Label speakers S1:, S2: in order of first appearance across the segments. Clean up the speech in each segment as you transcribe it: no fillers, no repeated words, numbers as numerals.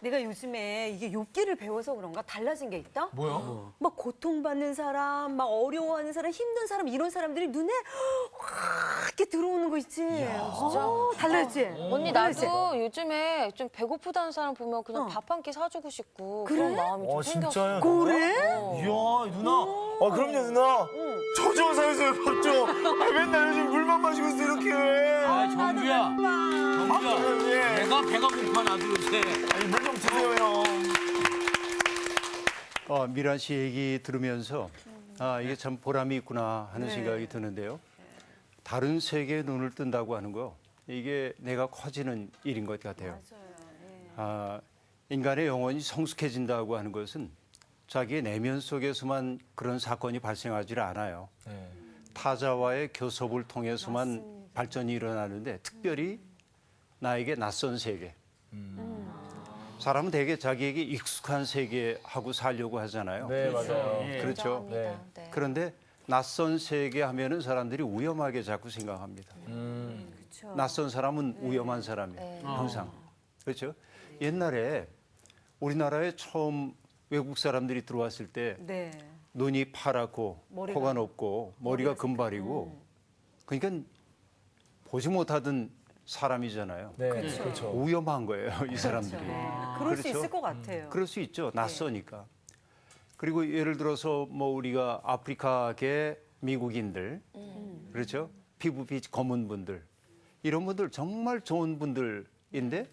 S1: 내가 요즘에 이게 욥기를 배워서 그런가 달라진 게 있다?
S2: 뭐요?
S1: 막 고통받는 사람, 막 어려워하는 사람, 힘든 사람 이런 사람들이 눈에 확 이렇게 들어오는 거 있지. 진짜 달라지.
S3: 언니
S1: 달라지?
S3: 나도 요즘에 좀 배고프다는 사람 보면 그냥 밥 한 끼 사주고 싶고
S1: 그래?
S3: 그런 마음이 좀 생겼어.
S2: 진짜요?
S1: 그래?
S2: 이야, 누나. 그럼요, 누나. 저 좀 사주세요, 밥 좀. 맨날 요즘 물만 마시고 있어, 이렇게.
S4: 정주야. 정주야. 내가 배가 고파 나도 요새.
S2: 물 좀 드세요, 형.
S5: 미란 씨 얘기 들으면서 이게 참 보람이 있구나 하는 생각이 드는데요. 다른 세계에 눈을 뜬다고 하는 거 이게 내가 커지는 일인 것 같아요. 인간의 영혼이 성숙해진다고 하는 것은 자기의 내면 속에서만 그런 사건이 발생하지 않아요. 타자와의 교섭을 통해서만 발전이 일어나는데 특별히 나에게 낯선 세계. 사람은 대개 자기에게 익숙한 세계하고 살려고 하잖아요.
S2: 네, 맞아요.
S5: 그렇죠.
S3: 인정합니다. 네.
S5: 그런데 낯선 세계 하면은 사람들이 위험하게 자꾸 생각합니다. 낯선 사람은 위험한 사람이에요. 항상. 그렇죠? 옛날에 우리나라에 처음 외국 사람들이 들어왔을 때
S1: 네.
S5: 눈이 파랗고 코가 높고 머리가 금발이고 그러니까 보지 못하던 사람이잖아요.
S2: 네, 그렇죠.
S5: 위험한 거예요, 이 사람들이.
S1: 그럴 수
S5: 그렇죠?
S1: 있을 것 같아요.
S5: 그럴 수 있죠. 낯서니까. 그리고 예를 들어서 뭐 우리가 아프리카계 미국인들, 그렇죠? 피부빛 검은 분들, 이런 분들 정말 좋은 분들인데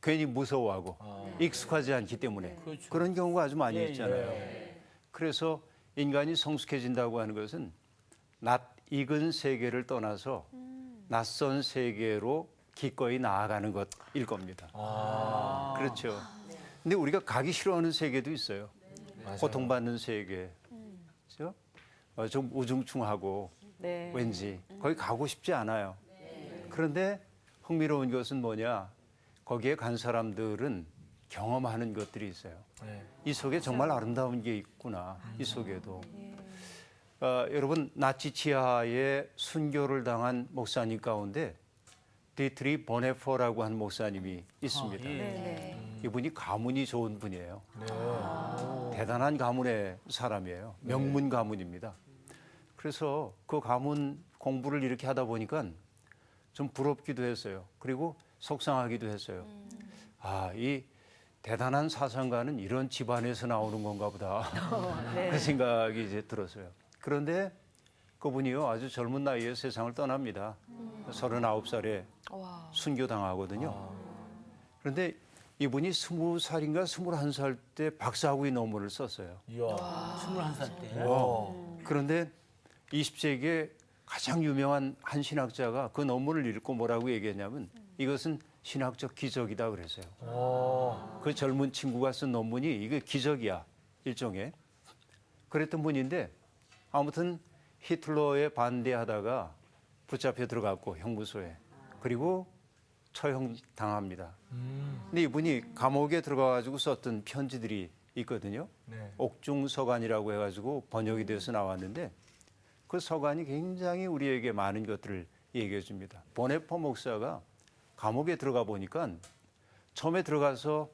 S5: 괜히 무서워하고 익숙하지 않기 때문에 그런 경우가 아주 많이 있잖아요. 그래서 인간이 성숙해진다고 하는 것은 낯익은 세계를 떠나서 낯선 세계로 기꺼이 나아가는 것일 겁니다. 그렇죠. 근데 우리가 가기 싫어하는 세계도 있어요. 고통받는 세계. 그렇죠? 좀 우중충하고
S1: 네.
S5: 왠지 거기 가고 싶지 않아요. 그런데 흥미로운 것은 뭐냐? 거기에 간 사람들은 경험하는 것들이 있어요. 이 속에 정말 아름다운 게 있구나. 이 속에도. 여러분 나치 치하에 순교를 당한 목사님 가운데 디트리 보네퍼라고 하는 목사님이 있습니다.
S1: 네.
S5: 이분이 가문이 좋은 분이에요. 대단한 가문의 사람이에요. 명문 가문입니다. 그래서 그 가문 공부를 이렇게 하다 보니까 좀 부럽기도 했어요. 그리고 속상하기도 했어요. 이 대단한 사상가는 이런 집안에서 나오는 건가 보다. 그 생각이 이제 들었어요. 그런데 그분이요 아주 젊은 나이에 세상을 떠납니다. 39살에 순교당하거든요. 그런데 이분이 20살인가 21살 때 박사학위 논문을 썼어요.
S2: 이야.
S4: 21살 때.
S5: 그런데 20세기에 가장 유명한 한 신학자가 그 논문을 읽고 뭐라고 얘기했냐면 이것은 신학적 기적이다 그랬어요. 그 젊은 친구가 쓴 논문이 이게 기적이야 일종의. 그랬던 분인데 아무튼 히틀러에 반대하다가 붙잡혀 들어갔고 형무소에. 그리고 처형당합니다. 근데 이분이 감옥에 들어가가지고 썼던 편지들이 있거든요. 옥중서간이라고 해가지고 번역이 돼서 나왔는데 그 서간이 굉장히 우리에게 많은 것들을 얘기해 줍니다. 보네퍼 목사가 감옥에 들어가 보니까 처음에 들어가서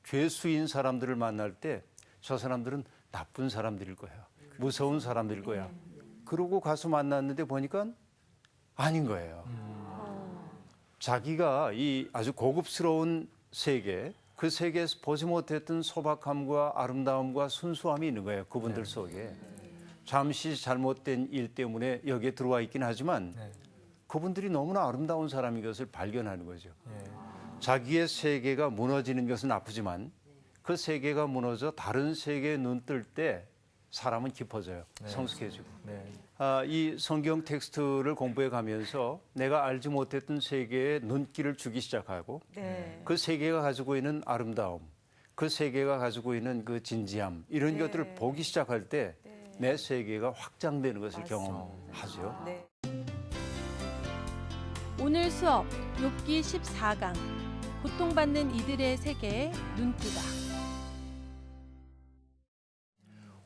S5: 죄수인 사람들을 만날 때 저 사람들은 나쁜 사람들일 거야. 무서운 사람들일 거야. 그러고 가서 만났는데 보니까 아닌 거예요. 자기가 이 아주 고급스러운 세계, 그 세계에서 보지 못했던 소박함과 아름다움과 순수함이 있는 거예요. 그분들 속에. 잠시 잘못된 일 때문에 여기에 들어와 있긴 하지만 그분들이 너무나 아름다운 사람인 것을 발견하는 거죠. 자기의 세계가 무너지는 것은 나쁘지만 그 세계가 무너져 다른 세계에 눈 뜰 때 사람은 깊어져요. 성숙해지고. 이 성경 텍스트를 공부해 가면서 내가 알지 못했던 세계에 눈길을 주기 시작하고 그 세계가 가지고 있는 아름다움, 그 세계가 가지고 있는 그 진지함 이런 것들을 보기 시작할 때 내 세계가 확장되는 것을 경험하죠.
S1: 네.
S6: 오늘 수업 욥기 14강 고통받는 이들의 세계에 눈뜨다.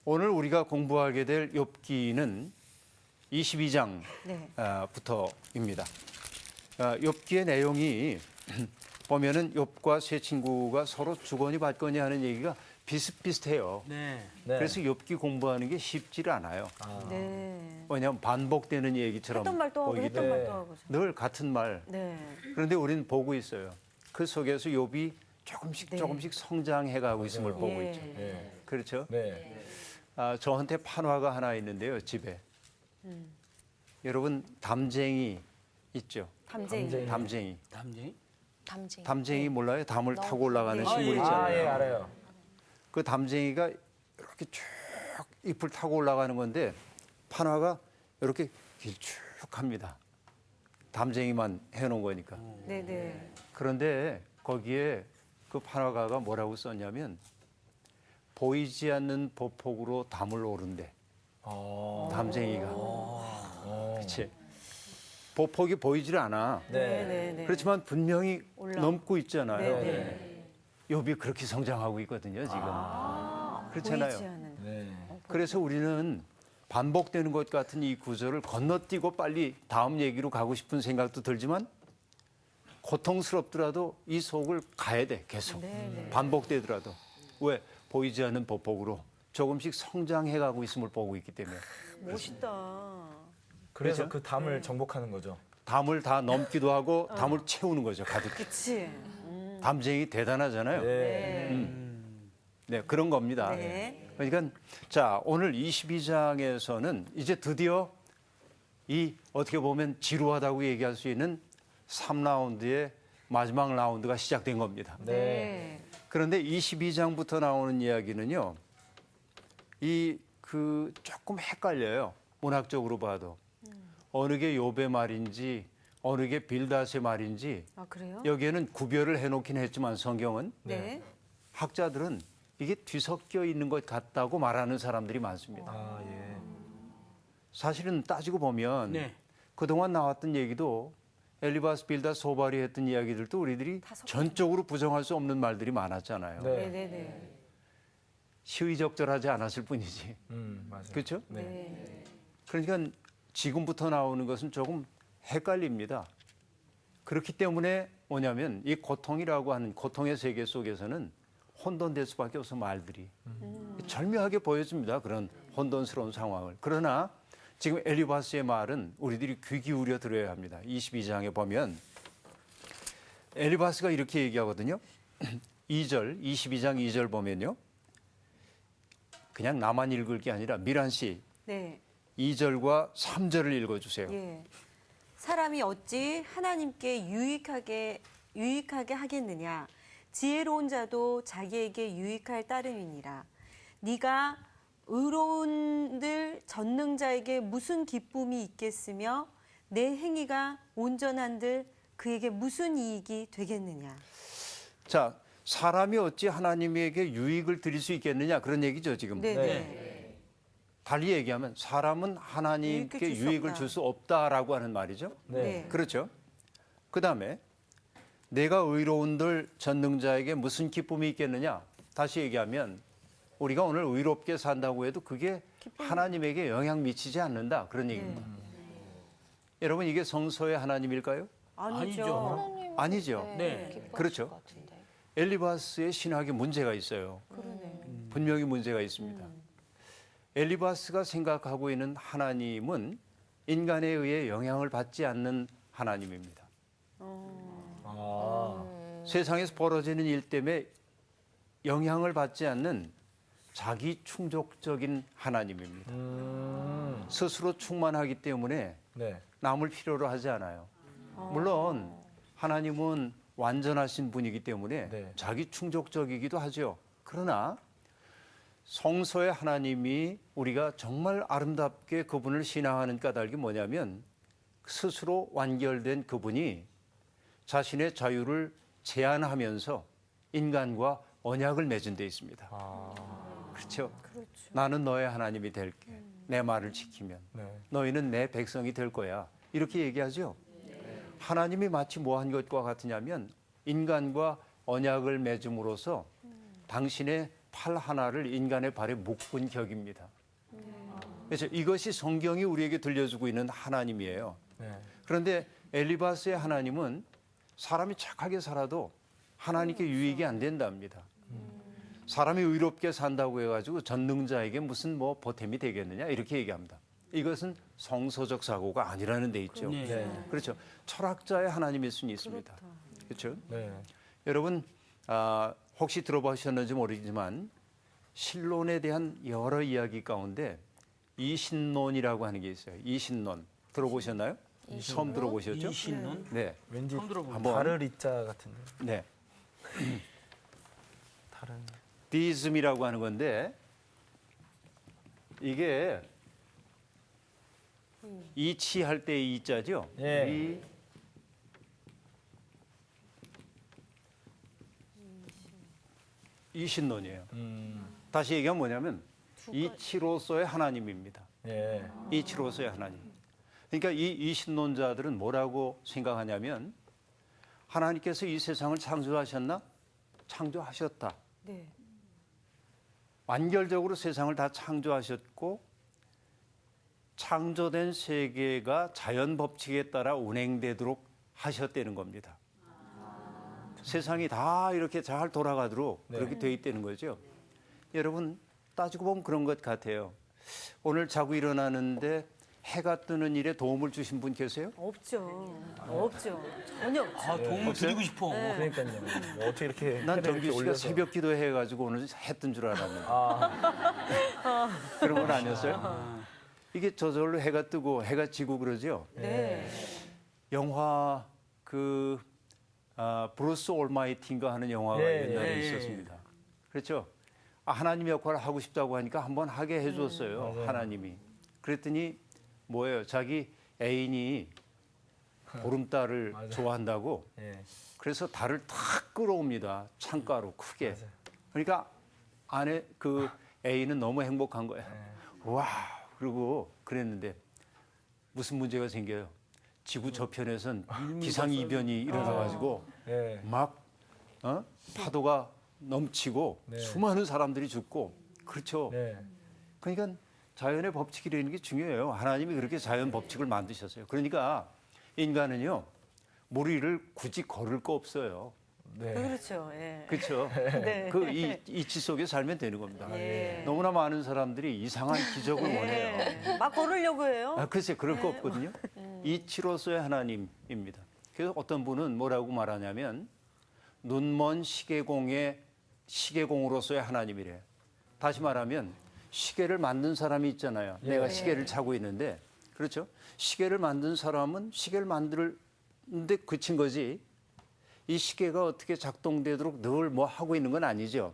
S5: 오늘 우리가 공부하게 될 욥기는 22장부터입니다. 욥기의 내용이 보면은 욥과 세 친구가 서로 주거니 받거니 하는 얘기가 비슷비슷해요.
S4: 네.
S5: 그래서 욥기 공부하는 게 쉽지를 않아요.
S1: 네.
S5: 왜냐하면 반복되는 얘기처럼
S1: 했던 말도 하고
S5: 보이기
S1: 했던
S5: 때문에
S1: 말도 하고.
S5: 늘 같은 말.
S1: 네.
S5: 그런데 우리는 보고 있어요. 그 속에서 욥이 조금씩
S1: 네.
S5: 조금씩 성장해가고 있음을 보고
S1: 예.
S5: 있죠. 그렇죠?
S2: 네.
S5: 저한테 판화가 하나 있는데요, 집에. 여러분 담쟁이 있죠?
S1: 담쟁이.
S5: 담쟁이.
S4: 담쟁이?
S3: 담쟁이.
S5: 담쟁이 몰라요? 담을 타고 올라가는
S1: 네.
S5: 식물
S4: 예.
S5: 있잖아요.
S2: 예, 알아요.
S5: 그 담쟁이가 이렇게 쭉 잎을 타고 올라가는 건데 판화가 이렇게 길쭉합니다. 담쟁이만 해놓은 거니까.
S1: 네네.
S5: 그런데 거기에 그 판화가가 뭐라고 썼냐면 보이지 않는 보폭으로 담을 오른대. 담쟁이가. 그렇지. 보폭이 보이질 않아.
S1: 네네네.
S5: 그렇지만 분명히
S1: 올라.
S5: 넘고 있잖아요.
S1: 네네.
S5: 욥이 그렇게 성장하고 있거든요, 지금. 그렇잖아요.
S1: 보이지 않는.
S2: 네.
S5: 그래서 우리는 반복되는 것 같은 이 구절을 건너뛰고 빨리 다음 얘기로 가고 싶은 생각도 들지만 고통스럽더라도 이 속을 가야 돼, 계속.
S1: 네네.
S5: 반복되더라도. 왜? 보이지 않는 보폭으로 조금씩 성장해가고 있음을 보고 있기 때문에.
S1: 멋있다.
S2: 그래서
S5: 그렇죠?
S2: 그 담을 정복하는 거죠.
S5: 담을 다 넘기도 하고 담을 채우는 거죠, 가득.
S1: 그치.
S5: 담쟁이 대단하잖아요. 네, 그런 겁니다.
S1: 네.
S5: 그러니까 자, 오늘 22장에서는 이제 드디어 이 어떻게 보면 지루하다고 얘기할 수 있는 3라운드의 마지막 라운드가 시작된 겁니다.
S1: 네.
S5: 그런데 22장부터 나오는 이야기는요. 조금 헷갈려요. 문학적으로 봐도. 어느 게 욥의 말인지 어느 게 빌닷의 말인지
S1: 아, 그래요?
S5: 여기에는 구별을 해놓긴 했지만 성경은
S1: 네.
S5: 학자들은 이게 뒤섞여 있는 것 같다고 말하는 사람들이 많습니다.
S2: 아, 예.
S5: 사실은 따지고 보면
S4: 네.
S5: 그동안 나왔던 얘기도 엘리바스, 빌닷, 소발이 했던 이야기들도 우리들이 전적으로 부정할 수 없는 말들이 많았잖아요.
S2: 네.
S1: 네네네.
S5: 시의적절하지 않았을 뿐이지.
S2: 맞아요.
S5: 그렇죠?
S1: 네.
S5: 그러니까 지금부터 나오는 것은 조금 헷갈립니다. 그렇기 때문에 뭐냐면 이 고통이라고 하는 고통의 세계 속에서는 혼돈될 수밖에 없어 말들이. 절묘하게 보여줍니다. 그런 혼돈스러운 상황을. 그러나 지금 엘리바스의 말은 우리들이 귀 기울여 들어야 합니다. 22장에 보면 엘리바스가 이렇게 얘기하거든요. 2절, 22장 2절 보면요. 그냥 나만 읽을 게 아니라 미란 씨
S1: 네.
S5: 2절과 3절을 읽어주세요.
S1: 예. 사람이 어찌 하나님께 유익하게 하겠느냐? 지혜로운 자도 자기에게 유익할 따름이니라. 네가 의로운들 전능자에게 무슨 기쁨이 있겠으며 내 행위가 온전한들 그에게 무슨 이익이 되겠느냐?
S5: 자, 사람이 어찌 하나님에게 유익을 드릴 수 있겠느냐 그런 얘기죠 지금.
S1: 네네.
S5: 달리 얘기하면 사람은 하나님께
S1: 유익을 줄수
S5: 유익을
S1: 없다.
S5: 줄 수 없다라고 하는 말이죠.
S1: 네.
S5: 그렇죠. 그다음에 내가 의로운들 전능자에게 무슨 기쁨이 있겠느냐. 다시 얘기하면 우리가 오늘 의롭게 산다고 해도 그게 하나님에게 영향 미치지 않는다 그런 얘기입니다. 여러분 이게 성소의 하나님일까요?
S1: 아니죠.
S5: 아니죠.
S4: 네.
S5: 그렇죠.
S3: 것 같은데.
S5: 엘리바스의 신학에 문제가 있어요. 분명히 문제가 있습니다. 엘리바스가 생각하고 있는 하나님은 인간에 의해 영향을 받지 않는 하나님입니다. 세상에서 벌어지는 일 때문에 영향을 받지 않는 자기 충족적인 하나님입니다. 스스로 충만하기 때문에
S2: 네.
S5: 남을 필요로 하지 않아요. 물론 하나님은 완전하신 분이기 때문에
S2: 네.
S5: 자기 충족적이기도 하죠. 그러나 성소의 하나님이 우리가 정말 아름답게 그분을 신앙하는 까닭이 뭐냐면 스스로 완결된 그분이 자신의 자유를 제한하면서 인간과 언약을 맺은 데 있습니다. 그렇죠? 나는 너의 하나님이 될게. 내 말을 지키면.
S2: 네.
S5: 너희는 내 백성이 될 거야. 이렇게 얘기하죠. 하나님이 마치 뭐 한 것과 같으냐면 인간과 언약을 맺음으로써 당신의 팔 하나를 인간의 발에 묶은 격입니다. 그래서 이것이 성경이 우리에게 들려주고 있는 하나님이에요.
S2: 네.
S5: 그런데 엘리바스의 하나님은 사람이 착하게 살아도 하나님께 유익이 안 된답니다. 사람이 의롭게 산다고 해가지고 전능자에게 무슨 뭐 보탬이 되겠느냐 이렇게 얘기합니다. 이것은 성서적 사고가 아니라는 데 있죠.
S4: 네.
S5: 그렇죠. 철학자의 하나님일 수는 있습니다. 그렇죠.
S2: 네.
S5: 여러분 혹시 들어보셨는지 모르지만 신론에 대한 여러 이야기 가운데 이신론이라고 하는 게 있어요. 이신론 들어보셨나요? 처음 들어보셨죠?
S4: 이신론?
S5: 네.
S2: 왠지
S4: 처음 들어보네.
S5: 한번.
S2: 다르리자 같은데.
S5: 네.
S2: 다른.
S5: 디즘이라고 하는 건데 이게 이치할 때 이자죠.
S2: 예.
S5: 이신론이에요. 다시 얘기하면 뭐냐면 이치로서의 하나님입니다.
S2: 예.
S5: 이치로서의 하나님. 그러니까 이 이신론자들은 뭐라고 생각하냐면 하나님께서 이 세상을 창조하셨나? 창조하셨다.
S1: 네.
S5: 완결적으로 세상을 다 창조하셨고 창조된 세계가 자연 법칙에 따라 운행되도록 하셨다는 겁니다. 세상이 다 이렇게 잘 돌아가도록
S2: 네.
S5: 그렇게 돼 있다는 거죠. 여러분 따지고 보면 그런 것 같아요. 오늘 자고 일어나는데 해가 뜨는 일에 도움을 주신 분 계세요?
S1: 없죠. 없죠. 전혀 없죠.
S4: 아, 도움을 드리고 싶어.
S2: 그러니까요. 뭐 어떻게 이렇게
S5: 난
S2: 해를
S5: 정규
S2: 이렇게
S5: 씨가
S2: 올려서.
S5: 새벽 기도해가지고 오늘 해 뜬 줄 알았는데
S2: 아,
S5: 그런 건 아니었어요? 이게 저절로 해가 뜨고 해가 지고 그러죠.
S1: 네.
S5: 영화 브루스 올마이티인가 하는 영화가
S2: 예,
S5: 옛날에
S4: 예,
S5: 있었습니다. 그렇죠? 하나님 역할을 하고 싶다고 하니까 한번 하게 해줬어요.
S2: 맞아요.
S5: 하나님이. 그랬더니 뭐예요? 자기 애인이 보름달을
S2: 맞아요.
S5: 좋아한다고
S2: 예.
S5: 그래서 달을 탁 끌어옵니다. 창가로 크게.
S2: 맞아요.
S5: 그러니까 아내 그 애인은 너무 행복한 거야. 와 그리고 그랬는데 무슨 문제가 생겨요? 지구 저편에선 기상이변이 일어나가지고
S2: 예.
S5: 막 파도가 넘치고
S2: 네.
S5: 수많은 사람들이 죽고 그렇죠.
S2: 네.
S5: 그러니까 자연의 법칙이라는 게 중요해요. 하나님이 그렇게 자연 법칙을 만드셨어요. 그러니까 인간은요 무리를 굳이 걸을 거 없어요.
S2: 네.
S1: 그렇죠. 예.
S5: 그렇죠.
S1: 네.
S5: 그 이치 속에 살면 되는 겁니다.
S1: 예.
S5: 너무나 많은 사람들이 이상한 기적을 원해요.
S1: 예. 막 걸으려고 해요.
S5: 글쎄 그럴 거 없거든요. 이치로서의 하나님입니다. 그래서 어떤 분은 뭐라고 말하냐면 눈먼 시계공으로서의 하나님이래요. 다시 말하면 시계를 만든 사람이 있잖아요. 내가 시계를 차고 있는데 그렇죠. 시계를 만든 사람은 시계를 만드는데 그친 거지. 이 시계가 어떻게 작동되도록 늘 뭐 하고 있는 건 아니죠.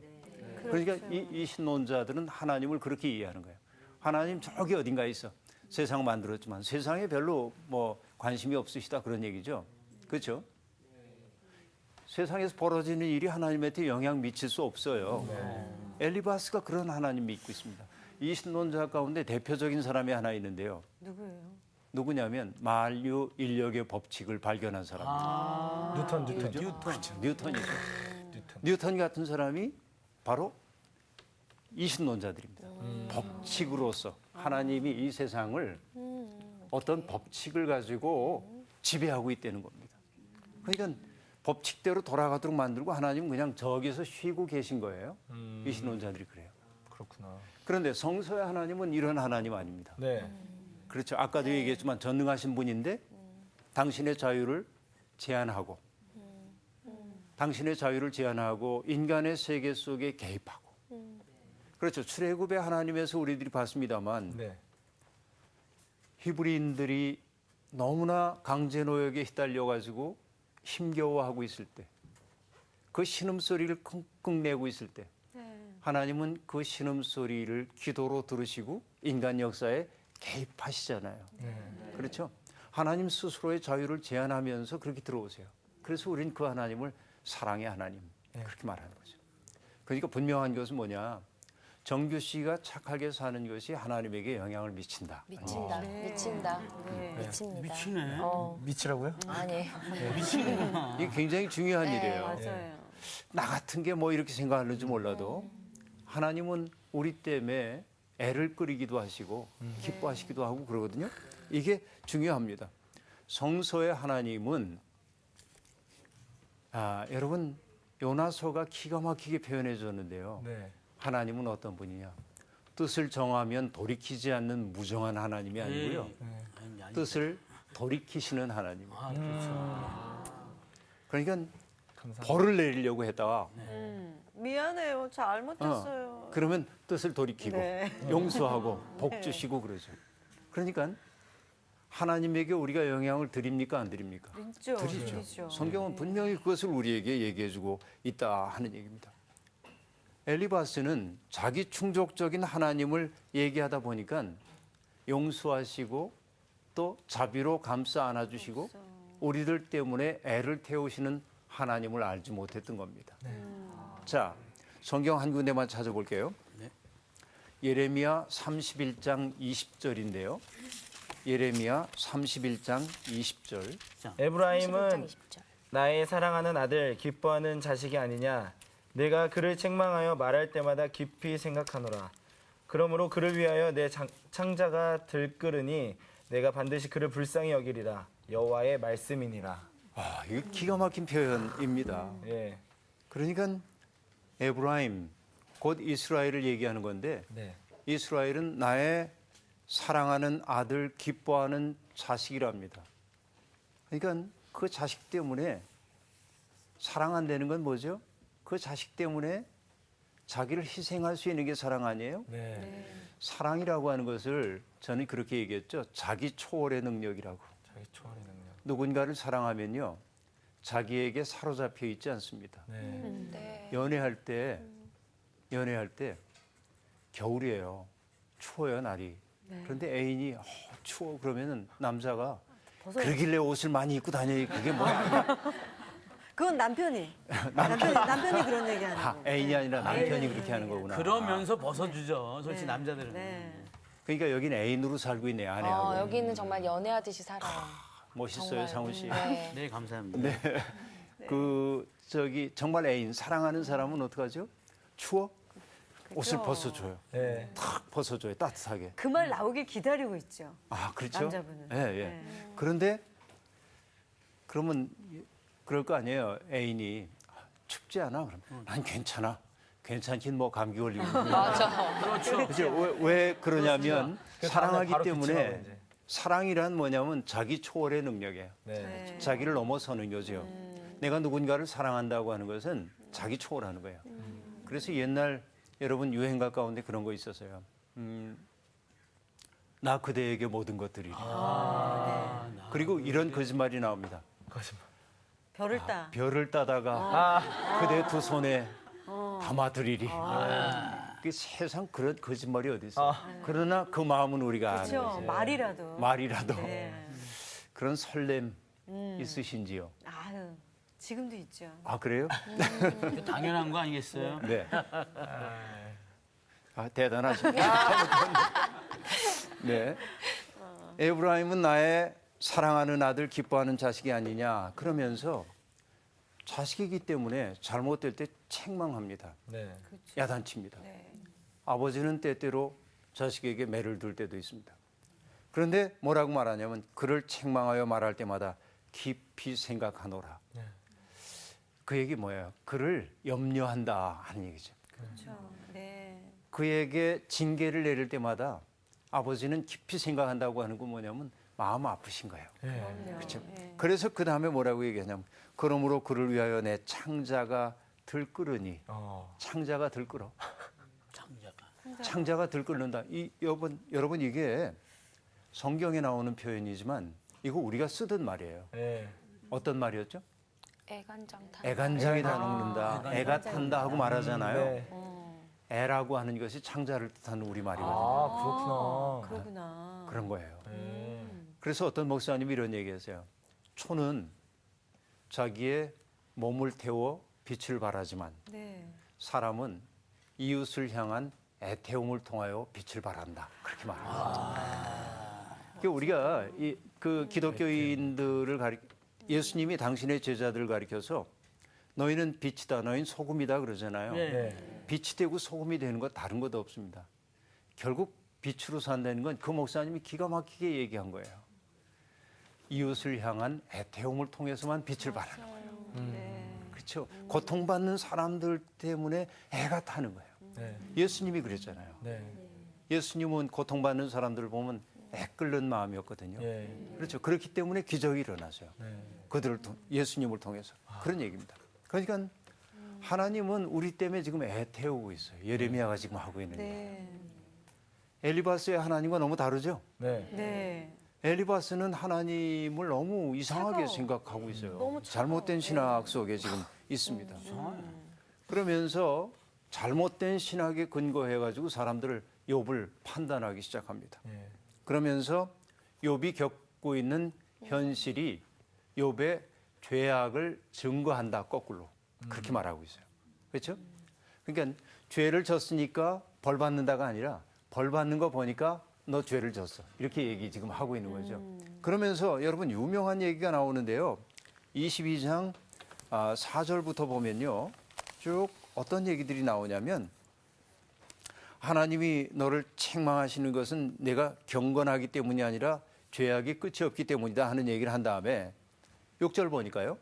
S5: 그러니까 이 신론자들은 하나님을 그렇게 이해하는 거예요. 하나님 저기 어딘가에 있어. 세상을 만들었지만 세상에 별로 뭐 관심이 없으시다 그런 얘기죠. 그렇죠? 세상에서 벌어지는 일이 하나님한테 영향 미칠 수 없어요. 엘리바스가 그런 하나님 믿고 있습니다. 이 신론자 가운데 대표적인 사람이 하나 있는데요.
S1: 누구예요?
S5: 누구냐면 만유 인력의 법칙을 발견한 사람입니다.
S2: 뉴턴.
S5: 그렇죠. 뉴턴이죠.
S2: 뉴턴.
S5: 뉴턴 같은 사람이 바로 이신론자들입니다. 법칙으로서 하나님이 이 세상을 어떤 법칙을 가지고 지배하고 있다는 겁니다. 그러니까 법칙대로 돌아가도록 만들고 하나님은 그냥 저기서 쉬고 계신 거예요. 이신론자들이 그래요.
S2: 그렇구나.
S5: 그런데 성서의 하나님은 이런 하나님 아닙니다.
S2: 네.
S5: 그렇죠. 아까도 얘기했지만 전능하신 분인데 당신의 자유를 제한하고 당신의 자유를 제한하고 인간의 세계 속에 개입하고 그렇죠. 출애굽의 하나님에서 우리들이 봤습니다만
S2: 네.
S5: 히브리인들이 너무나 강제 노역에 휘달려 가지고 힘겨워하고 있을 때 그 신음소리를 끙끙 내고 있을 때 하나님은 그 신음소리를 기도로 들으시고 인간 역사에 개입하시잖아요. 그렇죠? 하나님 스스로의 자유를 제한하면서 그렇게 들어오세요. 그래서 우리는 그 하나님을 사랑의 하나님 그렇게 말하는 거죠. 그러니까 분명한 것은 뭐냐? 정규 씨가 착하게 사는 것이 하나님에게 영향을 미친다.
S3: 미친다. 미친다. 미칩니다.
S4: 미치네.
S2: 미치라고요?
S3: 아니.
S4: 미치는구나.
S5: 이게 굉장히 중요한 일이에요.
S1: 맞아요.
S5: 나 같은 게 뭐 이렇게 생각하는지 몰라도 하나님은 우리 때문에 애를 끓이기도 하시고 기뻐하시기도 하고 그러거든요. 이게 중요합니다. 성서의 하나님은 여러분 요나서가 기가 막히게 표현해 줬는데요.
S2: 네.
S5: 하나님은 어떤 분이냐? 뜻을 정하면 돌이키지 않는 무정한 하나님이 아니고요.
S4: 아니.
S5: 뜻을 돌이키시는 하나님. 그러니까
S2: 감사합니다.
S5: 벌을 내리려고 했다가
S1: 미안해요. 잘못했어요.
S5: 그러면 뜻을 돌이키고
S1: 네.
S5: 용서하고 복 주시고 그러죠. 그러니까 하나님에게 우리가 영향을 드립니까 안 드립니까?
S1: 드리죠.
S5: 드리죠. 성경은 분명히 그것을 우리에게 얘기해주고 있다 하는 얘기입니다. 엘리바스는 자기 충족적인 하나님을 얘기하다 보니까 용서하시고 또 자비로 감싸 안아주시고 우리들 때문에 애를 태우시는 하나님을 알지 못했던 겁니다. 자, 성경 한 군데만 찾아볼게요.
S4: 네.
S5: 예레미야 31장 20절인데요. 예레미야 31장 20절.
S2: 에브라임은
S3: 20절.
S2: 나의 사랑하는 아들 기뻐하는 자식이 아니냐. 내가 그를 책망하여 말할 때마다 깊이 생각하노라. 그러므로 그를 위하여 내 창자가 들끓으니 내가 반드시 그를 불쌍히 여기리라. 여호와의 말씀이니라.
S5: 이거 기가 막힌 표현입니다.
S2: 예.
S5: 그러니까 에브라임 곧 이스라엘을 얘기하는 건데
S2: 네.
S5: 이스라엘은 나의 사랑하는 아들 기뻐하는 자식이랍니다. 그러니까 그 자식 때문에 사랑한다는 건 뭐죠? 그 자식 때문에 자기를 희생할 수 있는 게 사랑 아니에요?
S2: 네.
S5: 사랑이라고 하는 것을 저는 그렇게 얘기했죠. 자기 초월의 능력이라고.
S2: 자기 초월의 능력.
S5: 누군가를 사랑하면요. 자기에게 사로잡혀 있지 않습니다.
S2: 네.
S3: 네.
S5: 연애할 때 겨울이에요. 추워요, 날이. 그런데 애인이 추워 그러면은 남자가 그러길래 옷을 많이 입고 다녀요. 그게 뭐야?
S1: 그건 남편이 그런 얘기하는 거.
S5: 애인이 아니라 남편이 그렇게 하는 거구나.
S4: 그러면서 벗어주죠. 솔직히 남자들은.
S1: 네.
S5: 그러니까 여기는 애인으로 살고 있네, 아내하고.
S3: 여기는 정말 연애하듯이 살아요.
S5: 멋있어요, 상훈 씨.
S3: 네.
S4: 네, 감사합니다.
S5: 정말 애인 사랑하는 사람은 어떡하죠? 추워? 옷을 벗어줘요.
S2: 네.
S5: 탁 벗어줘요, 따뜻하게.
S1: 그 말 나오길 기다리고 있죠.
S5: 그렇죠?
S1: 남자분은.
S5: 예, 예.
S1: 네.
S5: 그런데 그러면 그럴 거 아니에요. 애인이 춥지 않아? 그럼 난 괜찮아. 괜찮긴 뭐 감기 걸리고.
S3: 맞아.
S5: 그렇죠. 왜 그러냐면
S2: 그래서
S5: 사랑하기
S2: 바로 빛이 나고
S5: 때문에
S2: 이제.
S5: 사랑이란 뭐냐면 자기 초월의 능력이에요.
S2: 네.
S5: 자기를 넘어서는 거죠. 내가 누군가를 사랑한다고 하는 것은 자기 초월하는 거예요. 그래서 옛날 여러분 유행가 가운데 그런 거 있었어요. 나 그대에게 모든 것들이. 그리고 이런 거짓말이 나옵니다.
S2: 거짓말.
S1: 별을 따.
S5: 별을 따다가 그대 두 손에 담아드리리. 그 세상 그런 거짓말이 어디 있어? 그러나 그 마음은 우리가 아는
S1: 그렇죠.
S5: 거죠.
S1: 말이라도.
S5: 네.
S1: 네.
S5: 그런 설렘 있으신지요?
S1: 아유, 지금도 있죠.
S5: 그래요?
S4: 당연한 거 아니겠어요?
S5: 네. 대단하십니다. 네. 에브라임은 나의 사랑하는 아들 기뻐하는 자식이 아니냐 그러면서 자식이기 때문에 잘못될 때 책망합니다.
S2: 네.
S5: 야단칩니다.
S1: 네.
S5: 아버지는 때때로 자식에게 매를 둘 때도 있습니다. 그런데 뭐라고 말하냐면 그를 책망하여 말할 때마다 깊이 생각하노라.
S2: 네.
S5: 그 얘기 뭐예요? 그를 염려한다 하는 얘기죠.
S1: 그렇죠. 네.
S5: 그에게 징계를 내릴 때마다 아버지는 깊이 생각한다고 하는 건 뭐냐면 마음 아프신 거예요.
S2: 네.
S5: 그렇죠. 그래서 그 다음에 뭐라고 얘기하냐면 그러므로 그를 위하여 내 창자가 들끓으니 창자가 들끓어. 창자가 들끓는다. 여러분 이게 성경에 나오는 표현이지만 이거 우리가 쓰던 말이에요.
S2: 네.
S5: 어떤 말이었죠?
S3: 애간장탄.
S5: 애간장이 다 녹는다. 애가 탄다 하고 말하잖아요.
S2: 네.
S5: 애라고 하는 것이 창자를 뜻하는 우리 말이거든요.
S2: 그렇구나.
S1: 그러구나.
S5: 그런 거예요.
S2: 네.
S5: 그래서 어떤 목사님이 이런 얘기했어요. 초는 자기의 몸을 태워 빛을 발하지만
S1: 네.
S5: 사람은 이웃을 향한 애태움을 통하여 빛을 발한다. 그렇게 말합니다. 그러니까 우리가 그 기독교인들을 예수님이 당신의 제자들을 가리켜서 너희는 빛이다, 너희는 소금이다 그러잖아요.
S2: 네.
S5: 빛이 되고 소금이 되는 것 다른 것도 없습니다. 결국 빛으로 산다는 건 그 목사님이 기가 막히게 얘기한 거예요. 이웃을 향한 애태움을 통해서만 빛을 발하는 거예요.
S1: 네.
S5: 그렇죠. 고통받는 사람들 때문에 애가 타는 거예요.
S2: 네.
S5: 예수님이 그랬잖아요.
S2: 네.
S5: 예수님은 고통받는 사람들을 보면 애 끓는 마음이었거든요.
S2: 예.
S5: 그렇죠. 그렇기 때문에 기적이 일어나서요.
S2: 네.
S5: 예수님을 통해서 그런 얘기입니다. 그러니까 하나님은 우리 때문에 지금 애 태우고 있어요. 예레미야가 지금 하고 있는 일.
S1: 네.
S5: 엘리바스의 하나님과 너무 다르죠.
S2: 네.
S1: 네.
S5: 엘리바스는 하나님을 너무 이상하게 생각하고 있어요.
S1: 너무 차가워.
S5: 잘못된 신학 속에 지금 있습니다. 그러면서 잘못된 신학에 근거해 가지고 사람들을 욥을 판단하기 시작합니다.
S2: 예.
S5: 그러면서 욥이 겪고 있는 현실이 욥의 죄악을 증거한다 거꾸로 그렇게 말하고 있어요. 그렇죠? 그러니까 죄를 졌으니까 벌 받는다가 아니라 벌 받는 거 보니까 너 죄를 졌어. 이렇게 얘기 지금 하고 있는 거죠. 그러면서 여러분 유명한 얘기가 나오는데요. 22장 4절부터 보면요. 쭉 어떤 얘기들이 나오냐면 하나님이 너를 책망하시는 것은 내가 경건하기 때문이 아니라 죄악이 끝이 없기 때문이다 하는 얘기를 한 다음에 6절 보니까요.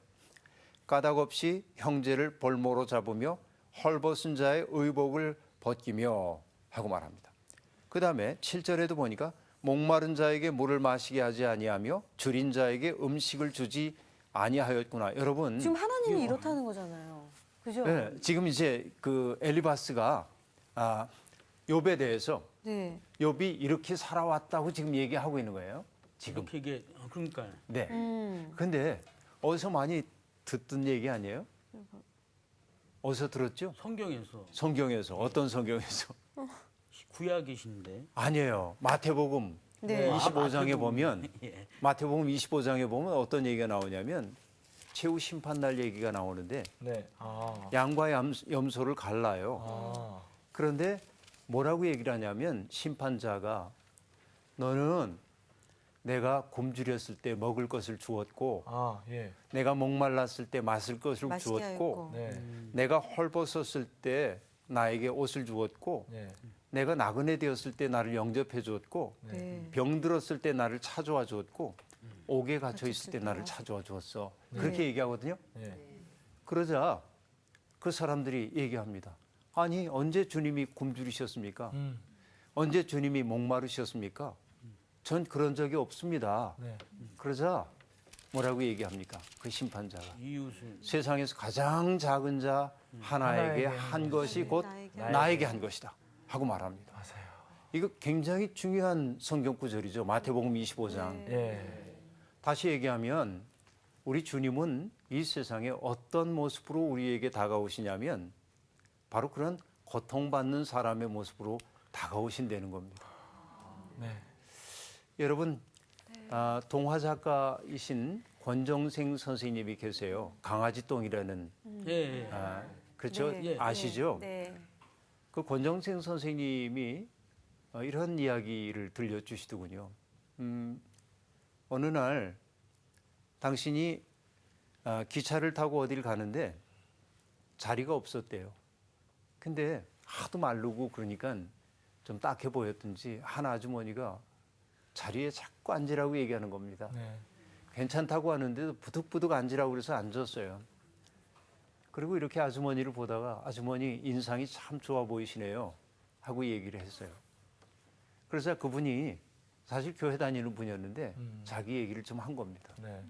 S5: 까닭 없이 형제를 볼모로 잡으며 헐벗은 자의 의복을 벗기며 하고 말합니다. 그 다음에 7절에도 보니까 목마른 자에게 물을 마시게 하지 아니하며 줄인 자에게 음식을 주지 아니하였구나. 여러분
S1: 지금 하나님이 이렇다는 거잖아요. 그죠?
S5: 네, 지금 이제 그 엘리바스가 욥에 대해서
S1: 네.
S5: 욥이 이렇게 살아왔다고 지금 얘기하고 있는 거예요. 지금.
S4: 이렇게 이게 그러니까
S5: 네. 근데 어디서 많이 듣던 얘기 아니에요? 어디서 들었죠?
S4: 성경에서
S5: 성경에서. 어떤 성경에서?
S4: 구약이신데.
S5: 아니에요. 마태복음
S1: 네.
S5: 25장에 보면
S4: 예.
S5: 마태복음 25장에 보면 어떤 얘기가 나오냐면 최후 심판 날 얘기가 나오는데
S2: 네. 아.
S5: 양과 염소를 갈라요.
S2: 아.
S5: 그런데 뭐라고 얘기를 하냐면 심판자가 너는 내가 굶주렸을 때 먹을 것을 주었고
S2: 아, 예.
S5: 내가 목말랐을 때 마실 것을
S1: 맛있게
S5: 주었고
S1: 하였고.
S2: 네.
S5: 내가 헐벗었을 때 나에게 옷을 주었고
S2: 네.
S5: 내가 나그네 되었을 때 나를 영접해 주었고
S1: 네.
S5: 병들었을 때 나를 찾아와 주었고 옥에 갇혀 있을 때 나를 찾아와 주었어. 그렇게 얘기하거든요.
S2: 네.
S5: 그러자 그 사람들이 얘기합니다. 아니 언제 주님이 굶주리셨습니까? 언제 주님이 목마르셨습니까? 전 그런 적이 없습니다.
S2: 네.
S5: 그러자 뭐라고 얘기합니까? 그 심판자가
S4: 이웃은
S5: 세상에서 가장 작은 자 하나에게 한 것이 곧 나에게 한 것이다 하고 말합니다.
S2: 맞아요.
S5: 이거 굉장히 중요한 성경 구절이죠. 마태복음 25장.
S2: 예.
S5: 다시 얘기하면 우리 주님은 이 세상에 어떤 모습으로 우리에게 다가오시냐면 바로 그런 고통받는 사람의 모습으로 다가오신다는 겁니다.
S2: 네.
S5: 여러분 동화 작가이신 권정생 선생님이 계세요. 강아지똥이라는
S4: 예.
S5: 그렇죠?
S1: 네.
S5: 아시죠?
S1: 네.
S5: 그 권정생 선생님이 이런 이야기를 들려주시더군요. 어느 날 당신이 기차를 타고 어딜 가는데 자리가 없었대요. 근데 하도 마르고 그러니까 좀 딱해 보였든지 한 아주머니가 자리에 자꾸 앉으라고 얘기하는 겁니다.
S2: 네.
S5: 괜찮다고 하는데도 부득부득 앉으라고 그래서 앉았어요. 그리고 이렇게 아주머니를 보다가 아주머니 인상이 참 좋아 보이시네요 하고 얘기를 했어요. 그래서 그분이 사실 교회 다니는 분이었는데 자기 얘기를 좀 한 겁니다.
S2: 네.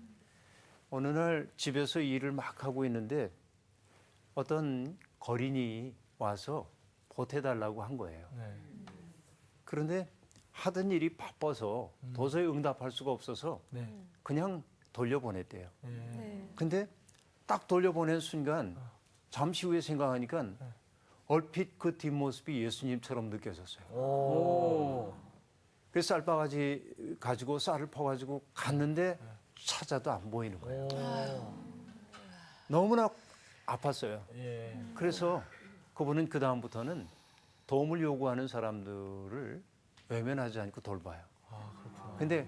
S5: 어느 날 집에서 일을 막 하고 있는데 어떤 거린이 와서 보태달라고 한 거예요.
S2: 네.
S5: 그런데 하던 일이 바빠서 도저히 응답할 수가 없어서
S2: 네.
S5: 그냥 돌려보냈대요.
S2: 네.
S1: 네.
S5: 근데 딱 돌려보낸 순간 잠시 후에 생각하니까 얼핏 그 뒷모습이 예수님처럼 느껴졌어요.
S2: 오.
S5: 그래서 쌀바가지 가지고 쌀을 퍼가지고 갔는데 찾아도 안 보이는 거예요.
S2: 오.
S5: 너무나 아팠어요.
S2: 예.
S5: 그래서 그분은 그 다음부터는 도움을 요구하는 사람들을 외면하지 않고 돌봐요.
S2: 아, 그렇구나.
S5: 근데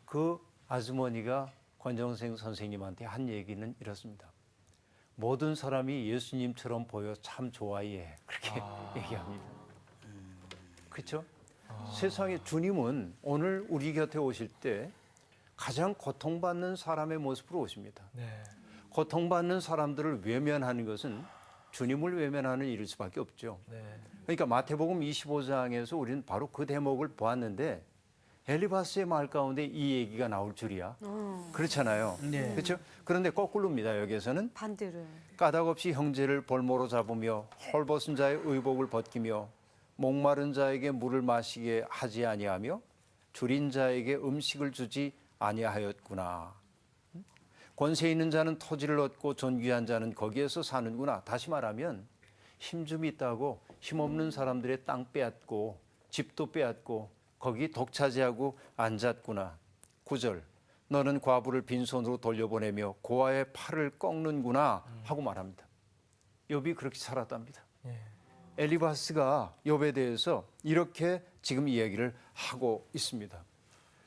S5: 그 아주머니가 권정생 선생님한테 한 얘기는 이렇습니다. 모든 사람이 예수님처럼 보여 참 좋아해. 그렇게 얘기합니다. 그렇죠? 세상에 주님은 오늘 우리 곁에 오실 때 가장 고통받는 사람의 모습으로 오십니다.
S2: 네.
S5: 고통받는 사람들을 외면하는 것은 주님을 외면하는 일일 수밖에 없죠.
S2: 네.
S5: 그러니까 마태복음 25장에서 우리는 바로 그 대목을 보았는데 엘리바스의 말 가운데 이 얘기가 나올 줄이야. 그렇잖아요.
S4: 네.
S5: 그렇죠? 그런데 거꾸로입니다. 여기에서는
S1: 반대로.
S5: 까닭없이 형제를 볼모로 잡으며 헐벗은 자의 의복을 벗기며 목마른 자에게 물을 마시게 하지 아니하며 줄인 자에게 음식을 주지 아니하였구나. 권세 있는 자는 토지를 얻고 존귀한 자는 거기에서 사는구나. 다시 말하면 힘 좀 있다고 힘없는 사람들의 땅 빼앗고 집도 빼앗고 거기 독차지하고 앉았구나. 9절 너는 과부를 빈손으로 돌려보내며 고아의 팔을 꺾는구나 하고 말합니다. 욥이 그렇게 살았답니다. 엘리바스가 욥에 대해서 이렇게 지금 이야기를 하고 있습니다.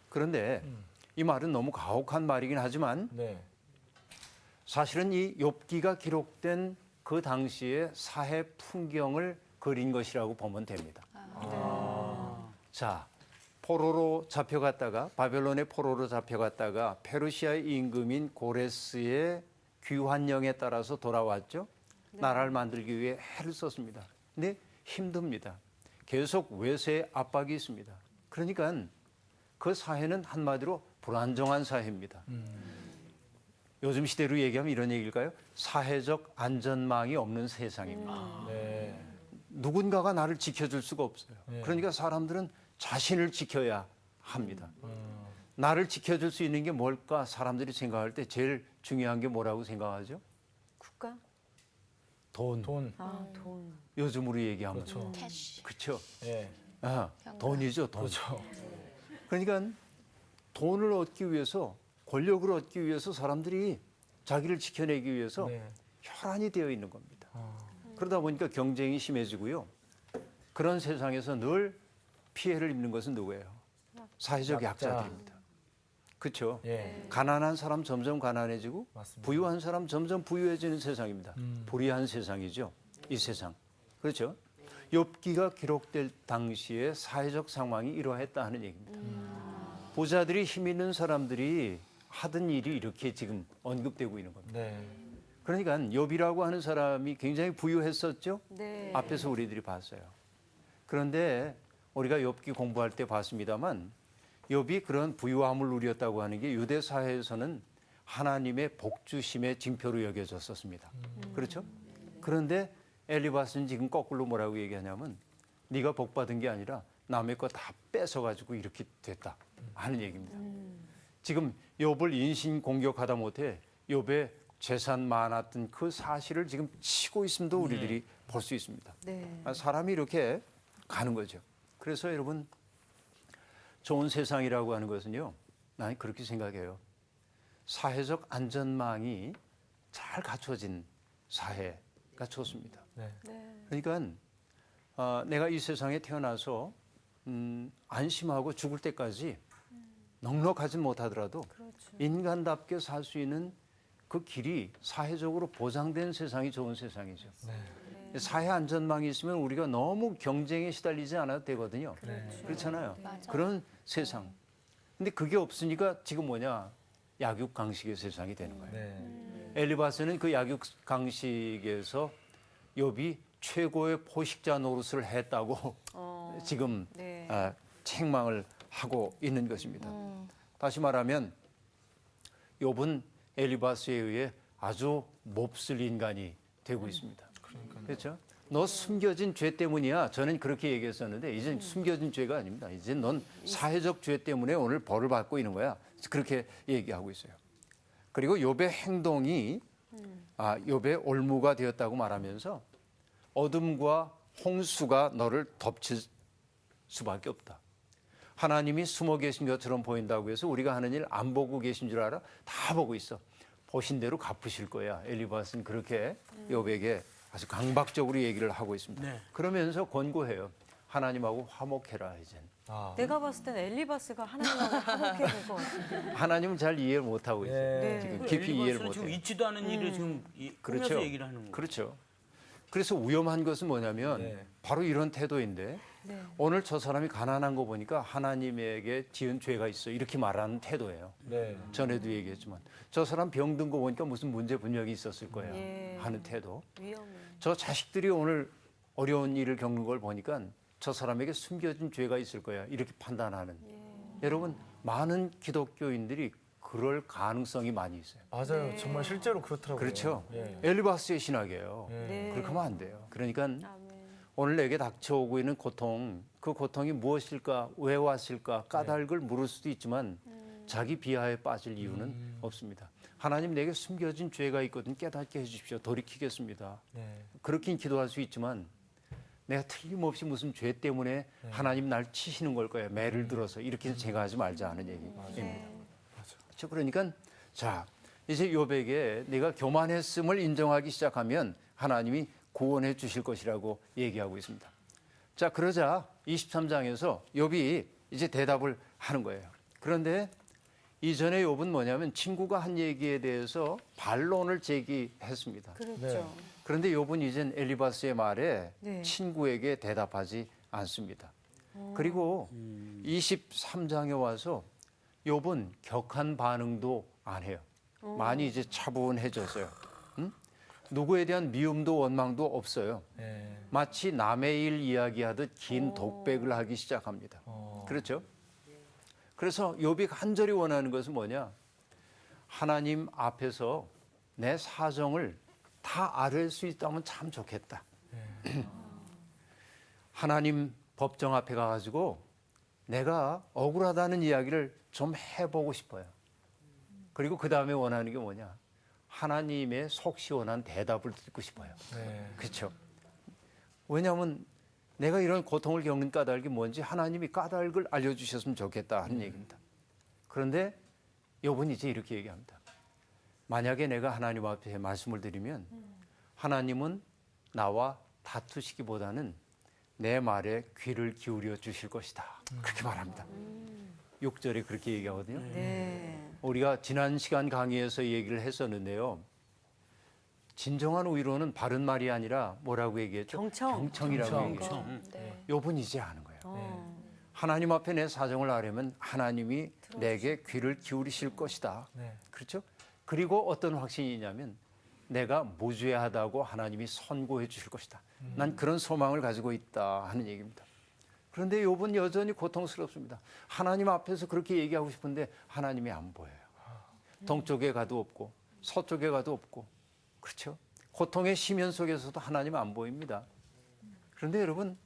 S5: 그런데 이 말은 너무 가혹한 말이긴 하지만
S2: 네.
S5: 사실은 이 욥기가 기록된 그 당시의 사회 풍경을 그린 것이라고 보면 됩니다. 자, 포로로 잡혀갔다가 바벨론의 포로로 잡혀갔다가 페르시아의 임금인 고레스의 귀환령에 따라서 돌아왔죠. 나라를 만들기 위해 해를 썼습니다. 근데 힘듭니다. 계속 외세의 압박이 있습니다. 그러니까 그 사회는 한마디로 불안정한 사회입니다. 요즘 시대로 얘기하면 이런 얘기일까요? 사회적 안전망이 없는 세상입니다.
S2: 네.
S5: 누군가가 나를 지켜줄 수가 없어요. 그러니까 사람들은 자신을 지켜야 합니다. 나를 지켜줄 수 있는 게 뭘까? 사람들이 생각할 때 제일 중요한 게 뭐라고 생각하죠?
S1: 국가?
S5: 돈.
S2: 돈.
S1: 아, 돈.
S5: 요즘으로 얘기하면.
S2: 그렇죠.
S5: 그렇죠.
S2: 예.
S5: 아, 돈이죠, 돈.
S2: 그렇죠.
S5: 그러니까 돈을 얻기 위해서, 권력을 얻기 위해서 사람들이 자기를 지켜내기 위해서
S2: 네.
S5: 혈안이 되어 있는 겁니다. 그러다 보니까 경쟁이 심해지고요. 그런 세상에서 늘 피해를 입는 것은 누구예요? 사회적
S2: 약자.
S5: 약자들입니다. 그렇죠.
S2: 예.
S5: 가난한 사람 점점 가난해지고
S2: 맞습니다.
S5: 부유한 사람 점점 부유해지는 세상입니다. 불의한 세상이죠. 이 세상. 그렇죠. 욥기가 기록될 당시의 사회적 상황이 이러했다 하는 얘기입니다. 부자들이 힘 있는 사람들이 하던 일이 이렇게 지금 언급되고 있는 겁니다.
S2: 네.
S5: 그러니까 욥이라고 하는 사람이 굉장히 부유했었죠.
S1: 네.
S5: 앞에서 우리들이 봤어요. 그런데 우리가 욥기 공부할 때 봤습니다만 욥이 그런 부유함을 누렸다고 하는 게 유대 사회에서는 하나님의 복주심의 징표로 여겨졌었습니다. 그렇죠? 그런데 엘리바스는 지금 거꾸로 뭐라고 얘기하냐면 네가 복 받은 게 아니라 남의 거 다 뺏어가지고 이렇게 됐다 하는 얘기입니다. 지금 욥을 인신 공격하다 못해 욥의 재산 많았던 그 사실을 지금 치고 있음도 우리들이 볼 수 있습니다.
S1: 네.
S5: 사람이 이렇게 가는 거죠. 그래서 여러분 좋은 세상이라고 하는 것은요. 난 그렇게 생각해요. 사회적 안전망이 잘 갖춰진 사회가 좋습니다.
S2: 네.
S5: 그러니까 내가 이 세상에 태어나서 안심하고 죽을 때까지 넉넉하진 못하더라도 인간답게 살 수 있는 그 길이 사회적으로 보장된 세상이 좋은 세상이죠. 사회 안전망이 있으면 우리가 너무 경쟁에 시달리지 않아도 되거든요. 그렇잖아요. 그런 세상. 근데 그게 없으니까 지금 뭐냐? 약육강식의 세상이 되는 거예요.
S2: 네.
S5: 엘리바스는 그 약육강식에서 욥이 최고의 포식자 노릇을 했다고 지금
S1: 네.
S5: 책망을 하고 있는 것입니다. 다시 말하면 욥은 엘리바스에 의해 아주 몹쓸 인간이 되고 있습니다. 그렇죠? 너 숨겨진 죄 때문이야. 저는 그렇게 얘기했었는데 이젠 숨겨진 죄가 아닙니다. 이제 넌 사회적 죄 때문에 오늘 벌을 받고 있는 거야. 그렇게 얘기하고 있어요. 그리고 욥의 행동이 욥의 올무가 되었다고 말하면서 어둠과 홍수가 너를 덮칠 수밖에 없다. 하나님이 숨어 계신 것처럼 보인다고 해서 우리가 하는 일 안 보고 계신 줄 알아? 다 보고 있어. 보신 대로 갚으실 거야. 엘리바스는 그렇게 욥에게 아주 강박적으로 얘기를 하고 있습니다.
S4: 네.
S5: 그러면서 권고해요. 하나님하고 화목해라 이젠.
S1: 내가 봤을 땐 엘리바스가 하나님하고 화목해야 될 것 같은데.
S5: 하나님을 잘 이해를 못하고 있어요.
S2: 네.
S5: 지금
S4: 그
S5: 깊이 이해를
S4: 엘리바스는 지금
S5: 못해요.
S4: 있지도 않은 일을 지금 꾸며서
S5: 그렇죠.
S4: 얘기를 하는 거예요.
S5: 그렇죠. 그래서 위험한 것은 뭐냐면
S2: 네.
S5: 바로 이런 태도인데 오늘 저 사람이 가난한 거 보니까 하나님에게 지은 죄가 있어 이렇게 말하는 태도예요.
S2: 네.
S5: 전에도 얘기했지만 저 사람 병든 거 보니까 무슨 문제 분명히 있었을 거야
S1: 예.
S5: 하는 태도.
S1: 위험해.
S5: 저 자식들이 오늘 어려운 일을 겪는 걸 보니까 저 사람에게 숨겨진 죄가 있을 거야 이렇게 판단하는. 여러분 많은 기독교인들이 그럴 가능성이 많이 있어요.
S2: 맞아요. 정말 실제로 그렇더라고요.
S5: 그렇죠.
S2: 예.
S5: 엘리바스의 신학이에요.
S1: 네.
S5: 그렇게 하면 안 돼요. 그러니까
S1: 아멘.
S5: 오늘 내게 닥쳐오고 있는 고통, 그 고통이 무엇일까, 왜 왔을까 까닭을 물을 수도 있지만 자기 비하에 빠질 이유는 없습니다. 하나님 내게 숨겨진 죄가 있거든 깨닫게 해주십시오. 돌이키겠습니다.
S2: 네.
S5: 그렇긴 기도할 수 있지만 내가 틀림없이 무슨 죄 때문에 하나님 날 치시는 걸 거예요. 매를 들어서 이렇게 생각하지 말자 하는 얘기입니다. 그렇죠. 그러니까 자 이제 욥에게 네가 교만했음을 인정하기 시작하면 하나님이 구원해 주실 것이라고 얘기하고 있습니다. 자 그러자 23장에서 욥이 이제 대답을 하는 거예요. 그런데 이전에 욥은 뭐냐면 친구가 한 얘기에 대해서 반론을 제기했습니다.
S1: 그렇죠.
S5: 그런데 욥은 이젠 엘리바스의 말에
S1: 네.
S5: 친구에게 대답하지 않습니다. 그리고 23장에 와서 욥은 격한 반응도 안 해요. 많이 이제 차분해졌어요. 응? 누구에 대한 미움도 원망도 없어요.
S2: 예.
S5: 마치 남의 일 이야기하듯 긴 독백을 하기 시작합니다. 그렇죠? 그래서 욥이 간절히 원하는 것은 뭐냐? 하나님 앞에서 내 사정을 다 알을 수 있다면 참 좋겠다. 하나님 법정 앞에 가가지고 내가 억울하다는 이야기를 좀 해보고 싶어요. 그리고 그 다음에 원하는 게 뭐냐? 하나님의 속 시원한 대답을 듣고 싶어요.
S2: 네.
S5: 그렇죠? 왜냐하면 내가 이런 고통을 겪는 까닭이 뭔지 하나님이 까닭을 알려주셨으면 좋겠다 하는 얘기입니다. 그런데 욥은 이제 이렇게 얘기합니다. 만약에 내가 하나님 앞에 말씀을 드리면 하나님은 나와 다투시기보다는 내 말에 귀를 기울여 주실 것이다. 그렇게 말합니다. 6절에 그렇게 얘기하거든요.
S1: 네.
S5: 우리가 지난 시간 강의에서 얘기를 했었는데요. 진정한 위로는 바른 말이 아니라 뭐라고 얘기했죠? 경청이라고 얘기했죠.
S3: 네.
S5: 욥은 이제 아는 거예요.
S1: 어.
S5: 하나님 앞에 내 사정을 아려면 하나님이 내게 귀를 기울이실 것이다.
S2: 네.
S5: 그렇죠? 그리고 어떤 확신이 있냐면 내가 무죄하다고 하나님이 선고해 주실 것이다. 난 그런 소망을 가지고 있다 하는 얘기입니다. 그런데 욥은 여전히 고통스럽습니다. 하나님 앞에서 그렇게 얘기하고 싶은데 하나님이 안 보여요. 동쪽에 가도 없고 서쪽에 가도 없고 그렇죠? 고통의 심연 속에서도 하나님 안 보입니다. 그런데 여러분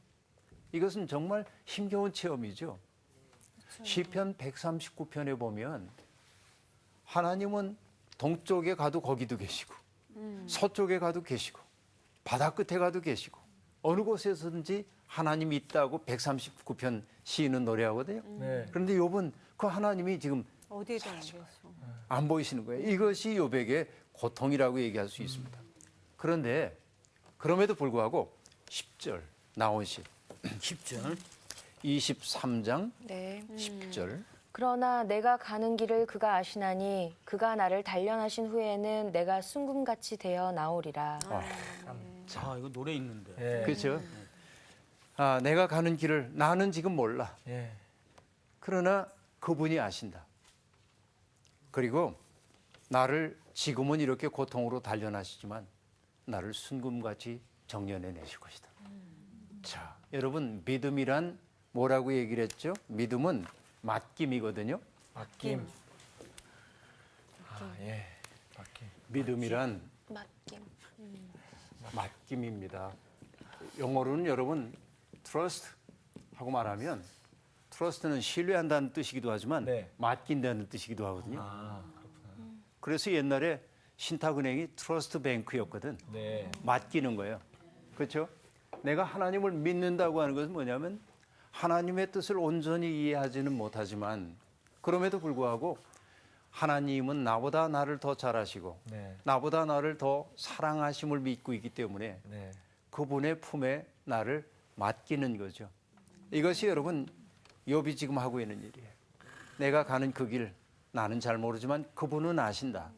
S5: 이것은 정말 힘겨운 체험이죠. 시편 139편에 보면 하나님은 동쪽에 가도 거기도 계시고 서쪽에 가도 계시고 바다 끝에 가도 계시고 어느 곳에서든지 하나님이 있다고 139편 시인은 노래하거든요.
S2: 네.
S5: 그런데 욥은 그 하나님이 지금
S1: 어디에도 안 보였어.
S5: 안 보이시는 거예요. 이것이 욥에게 고통이라고 얘기할 수 있습니다. 그런데 그럼에도 불구하고 10절 나온시
S4: 10절.
S5: 23장
S3: 네.
S5: 10절
S3: 그러나 내가 가는 길을 그가 아시나니 그가 나를 단련하신 후에는 내가 순금같이 되어 나오리라.
S4: 아, 이거 노래 있는데.
S2: 예.
S5: 그렇죠? 아, 내가 가는 길을 나는 지금 몰라.
S2: 예.
S5: 그러나 그분이 아신다. 그리고 나를 지금은 이렇게 고통으로 단련하시지만 나를 순금같이 정련해 내실 것이다. 자, 여러분 믿음이란 뭐라고 얘기를 했죠? 믿음은 맡김이거든요.
S2: 맡김. 아, 예. 맡김.
S5: 믿음이란
S3: 맡김.
S5: 맡김입니다. 영어로는 여러분 trust 하고 말하면 trust는 신뢰한다는 뜻이기도 하지만
S2: 네.
S5: 맡긴다는 뜻이기도 하거든요.
S2: 아,
S5: 그래서 옛날에 신탁은행이 트러스트 뱅크였거든.
S2: 네.
S5: 맡기는 거예요. 그렇죠? 내가 하나님을 믿는다고 하는 것은 뭐냐면 하나님의 뜻을 온전히 이해하지는 못하지만 그럼에도 불구하고 하나님은 나보다 나를 더 잘 아시고
S2: 네.
S5: 나보다 나를 더 사랑하심을 믿고 있기 때문에
S2: 네.
S5: 그분의 품에 나를 맡기는 거죠. 이것이 여러분 욥이 지금 하고 있는 일이에요. 내가 가는 그 길 나는 잘 모르지만 그분은 아신다.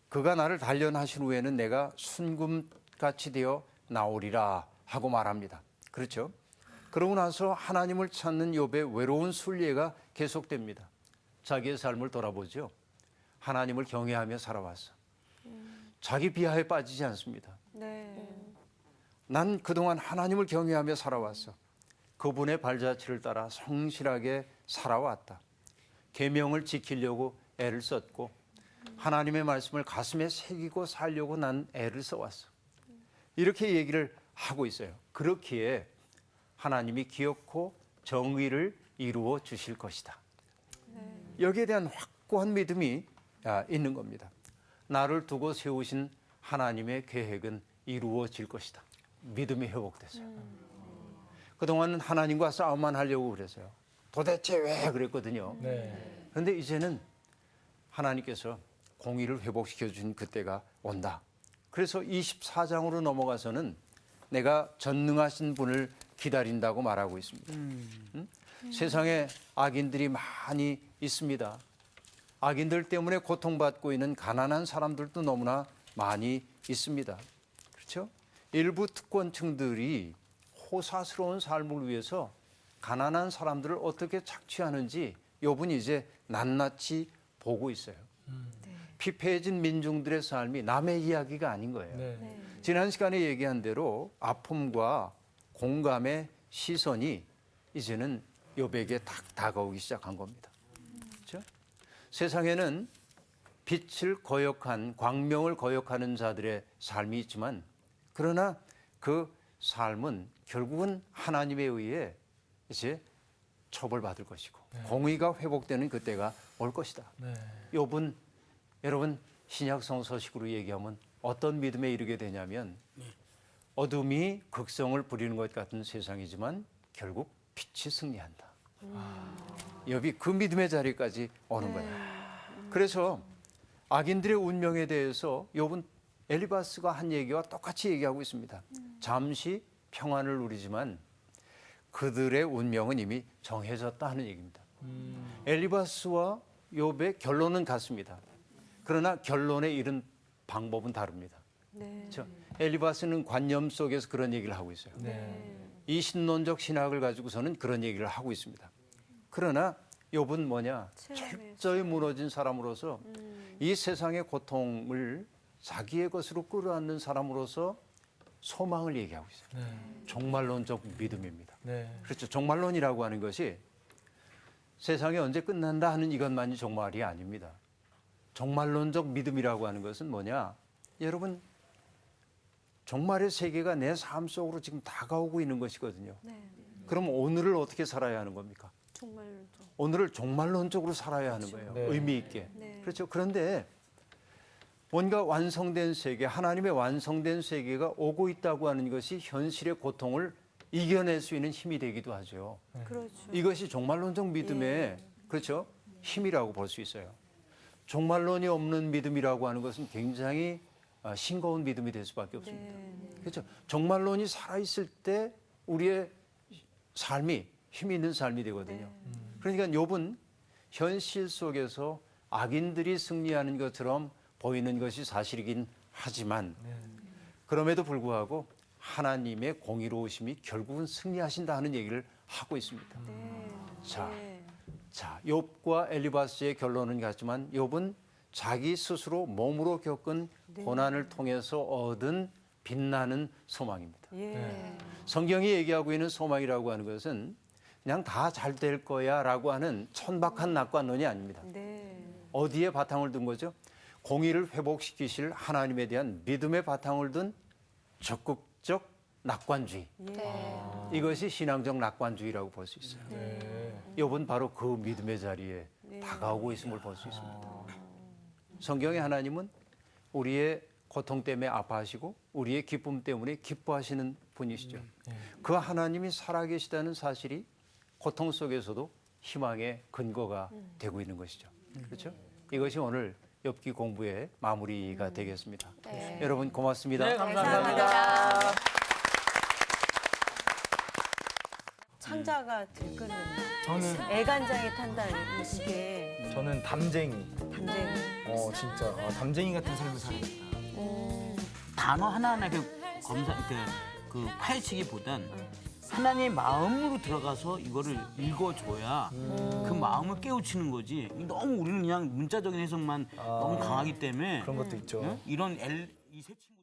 S5: 그가 나를 단련하신 후에는 내가 순금같이 되어 나오리라 하고 말합니다. 그렇죠? 그러고 나서 하나님을 찾는 욥의 외로운 순례가 계속됩니다. 자기의 삶을 돌아보죠. 하나님을 경외하며 살아왔어. 자기 비하에 빠지지 않습니다.
S1: 네.
S5: 난 그동안 하나님을 경외하며 살아왔어. 그분의 발자취를 따라 성실하게 살아왔다. 계명을 지키려고 애를 썼고 하나님의 말씀을 가슴에 새기고 살려고 난 애를 써왔어. 이렇게 얘기를 하고 있어요. 그렇기에 하나님이 기어코 정의를 이루어 주실 것이다. 여기에 대한 확고한 믿음이 있는 겁니다. 나를 두고 세우신 하나님의 계획은 이루어질 것이다. 믿음이 회복됐어요. 그동안은 하나님과 싸움만 하려고 그랬어요. 도대체 왜 그랬거든요. 그런데 이제는 하나님께서 공의를 회복시켜 준 그때가 온다. 그래서 24장으로 넘어가서는 내가 전능하신 분을 기다린다고 말하고 있습니다. 세상에 악인들이 많이 있습니다. 악인들 때문에 고통받고 있는 가난한 사람들도 너무나 많이 있습니다. 그렇죠? 일부 특권층들이 호사스러운 삶을 위해서 가난한 사람들을 어떻게 착취하는지 욥은 이제 낱낱이 보고 있어요. 피폐해진 민중들의 삶이 남의 이야기가 아닌 거예요. 지난 시간에 얘기한 대로 아픔과 공감의 시선이 이제는 욥에게 딱 다가오기 시작한 겁니다. 그렇죠? 세상에는 빛을 거역한 광명을 거역하는 자들의 삶이 있지만 그러나 그 삶은 결국은 하나님에 의해 이제 처벌받을 것이고 공의가 회복되는 그때가 올 것이다. 욥은 여러분 신약성 서식으로 얘기하면 어떤 믿음에 이르게 되냐면 어둠이 극성을 부리는 것 같은 세상이지만 결국 빛이 승리한다. 욥이 그 믿음의 자리까지 오는 거예요. 그래서 악인들의 운명에 대해서 욥은 엘리바스가 한 얘기와 똑같이 얘기하고 있습니다. 잠시 평안을 누리지만 그들의 운명은 이미 정해졌다 하는 얘기입니다. 엘리바스와 욥의 결론은 같습니다. 그러나 결론에 이른 방법은 다릅니다. 그렇죠? 엘리바스는 관념 속에서 그런 얘기를 하고 있어요. 이 신론적 신학을 가지고서는 그런 얘기를 하고 있습니다. 그러나 욥은 뭐냐? 철저히 무너진 사람으로서 이 세상의 고통을 자기의 것으로 끌어안는 사람으로서 소망을 얘기하고 있어요. 종말론적 믿음입니다. 그렇죠. 종말론이라고 하는 것이 세상이 언제 끝난다 하는 이것만이 종말이 아닙니다. 종말론적 믿음이라고 하는 것은 뭐냐? 여러분, 종말의 세계가 내 삶 속으로 지금 다가오고 있는 것이거든요. 그럼 오늘을 어떻게 살아야 하는 겁니까? 오늘을 종말론적으로 살아야 하는 거예요. 의미 있게. 그렇죠. 그런데 뭔가 완성된 세계, 하나님의 완성된 세계가 오고 있다고 하는 것이 현실의 고통을 이겨낼 수 있는 힘이 되기도 하죠.
S1: 그렇죠.
S5: 이것이 종말론적 믿음의 그렇죠? 힘이라고 볼 수 있어요. 종말론이 없는 믿음이라고 하는 것은 굉장히 싱거운 믿음이 될 수밖에 없습니다. 그렇죠? 종말론이 살아있을 때 우리의 삶이 힘이 있는 삶이 되거든요. 그러니까 욥은 현실 속에서 악인들이 승리하는 것처럼 보이는 것이 사실이긴 하지만 그럼에도 불구하고 하나님의 공의로우심이 결국은 승리하신다 하는 얘기를 하고 있습니다. 자, 욥과 엘리바스의 결론은 같지만 욥은 자기 스스로 몸으로 겪은 고난을 통해서 얻은 빛나는 소망입니다. 성경이 얘기하고 있는 소망이라고 하는 것은 그냥 다 잘 될 거야라고 하는 천박한 낙관론이 아닙니다. 어디에 바탕을 둔 거죠? 공의를 회복시키실 하나님에 대한 믿음의 바탕을 둔 적극적 낙관주의. 이것이 신앙적 낙관주의라고 볼 수 있어요. 욥은 바로 그 믿음의 자리에 다가오고 있음을 볼 수 있습니다. 성경의 하나님은 우리의 고통 때문에 아파하시고 우리의 기쁨 때문에 기뻐하시는 분이시죠. 그 하나님이 살아계시다는 사실이 고통 속에서도 희망의 근거가 되고 있는 것이죠. 그렇죠? 이것이 오늘 욥기 공부의 마무리가 되겠습니다. 여러분 고맙습니다.
S4: 네, 감사합니다.
S1: 창자가 들끓는
S2: 저는
S1: 애간장에 탄다는 이게
S2: 저는 담쟁이.
S1: 담쟁이.
S2: 진짜 담쟁이 같은 삶을 살아야겠다.
S4: 단어 하나하나 이렇게 검사 그 파헤치기보단 하나님의 마음으로 들어가서 이거를 읽어줘야 그 마음을 깨우치는 거지. 너무 우리는 그냥 문자적인 해석만 너무 강하기 때문에
S2: 그런 것도 있죠.
S4: 이 세 친구